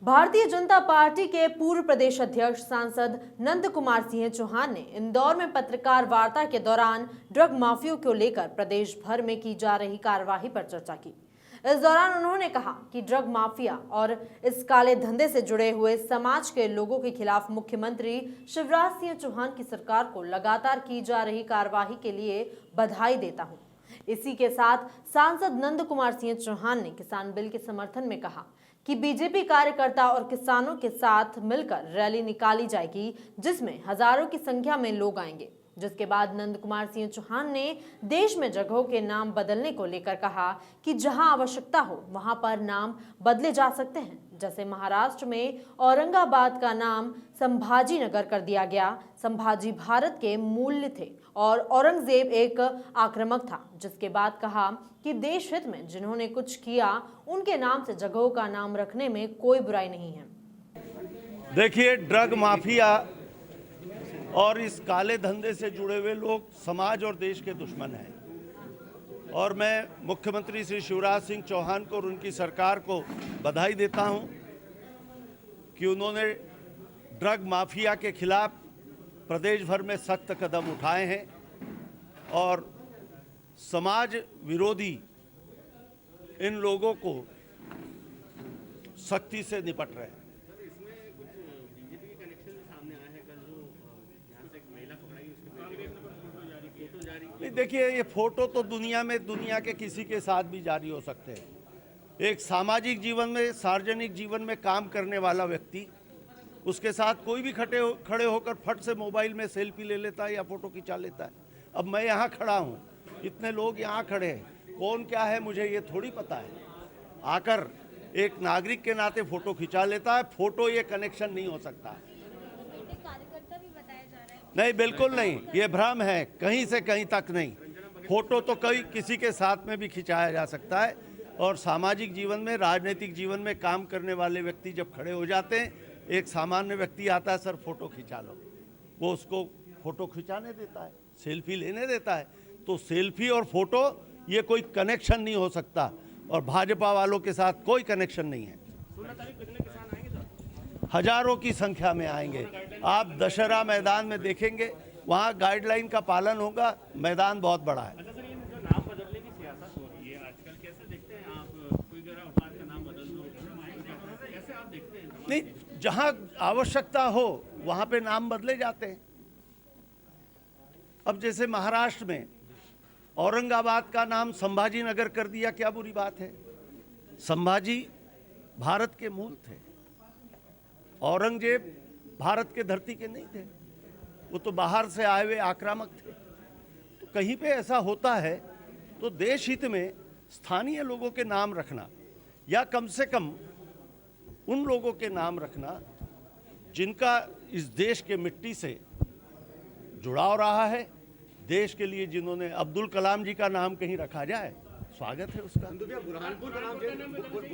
Bharatiya Janata party के पूर्व प्रदेश अध्यक्ष सांसद नंद कुमार सिंह चौहान ने इंदौर में पत्रकार वार्ता के दौरान ड्रग माफिया को लेकर प्रदेश भर में की जा रही कार्रवाई पर चर्चा की। इस दौरान उन्होंने कहा कि ड्रग माफिया और इस काले धंधे से जुड़े हुए समाज के लोगों के खिलाफ मुख्यमंत्री शिवराज सिंह चौहान की सरकार को लगातार की जा रही कार्रवाई के लिए बधाई देता हूं। इसी के साथ सांसद नंद कुमार सिंह चौहान ने किसान बिल के समर्थन में कहा कि बीजेपी कार्यकर्ता और किसानों के साथ मिलकर रैली निकाली जाएगी, जिसमें हजारों की संख्या में लोग आएंगे। जिसके बाद नंद कुमार सिंह चौहान ने देश में जगहों के नाम बदलने को लेकर कहा कि जहां आवश्यकता हो वहां पर नाम बदले जा सकते हैं। जैसे महाराष्ट्र में औरंगाबाद का नाम संभाजी नगर कर दिया गया। संभाजी भारत के मूल्य थे और औरंगजेब एक आक्रामक था। जिसके बाद कहा कि देश हित में जिन्होंने कुछ किया उनके नाम से जगहों का नाम रखने में कोई बुराई नहीं है। देखिए, ड्रग माफिया और इस काले धंधे से जुड़े हुए लोग समाज और देश के दुश्मन हैं और मैं मुख्यमंत्री श्री शिवराज सिंह चौहान को और उनकी सरकार को बधाई देता हूं कि उन्होंने ड्रग माफिया के खिलाफ प्रदेश भर में सख्त कदम उठाए हैं और समाज विरोधी इन लोगों को सख्ती से निपट रहे हैं। नहीं, देखिए, ये फोटो तो दुनिया के किसी के साथ भी जारी हो सकते हैं। एक सामाजिक जीवन में, सार्वजनिक जीवन में काम करने वाला व्यक्ति, उसके साथ कोई भी खड़े होकर फट से मोबाइल में सेल्फी ले लेता है या फोटो खिंचा लेता है। अब मैं यहाँ खड़ा हूँ, इतने लोग यहाँ खड़े हैं, कौन क्या है मुझे ये थोड़ी पता है। आकर एक नागरिक के नाते फोटो खिंचा लेता है। फोटो ये कनेक्शन नहीं हो सकता। नहीं, बिल्कुल नहीं, ये भ्रम है, कहीं से कहीं तक नहीं। फोटो तो किसी के साथ में भी खिंचाया जा सकता है और सामाजिक जीवन में, राजनीतिक जीवन में काम करने वाले व्यक्ति जब खड़े हो जाते हैं, एक सामान्य व्यक्ति आता है, सर फोटो खिंचा लो, वो उसको फोटो खिंचाने देता है, सेल्फी लेने देता है। तो सेल्फी और फोटो ये कोई कनेक्शन नहीं हो सकता और भाजपा वालों के साथ कोई कनेक्शन नहीं है। हजारों की संख्या में आएंगे। आप दशहरा मैदान में देखेंगे, वहाँ गाइडलाइन का पालन होगा। मैदान बहुत बड़ा है। अच्छा सर, ये जो नाम बदलने की सियासत हो रही है आजकल, कैसे देखते हैं आप? कोई बात का नाम बदल दो, कैसे आप देखते हैं? नहीं, जहाँ आवश्यकता हो वहाँ पे नाम बदले जाते हैं। अब जैसे महाराष्ट्र में औरंगाबाद का नाम संभाजी नगर कर दिया, क्या बुरी बात है? संभाजी भारत के मूल थे, औरंगजेब भारत के धरती के नहीं थे, वो तो बाहर से आए हुए आक्रामक थे। तो कहीं पे ऐसा होता है तो देश हित में स्थानीय लोगों के नाम रखना या कम से कम उन लोगों के नाम रखना जिनका इस देश के मिट्टी से जुड़ाव रहा है, देश के लिए जिन्होंने, अब्दुल कलाम जी का नाम कहीं रखा जाए, स्वागत है उसका।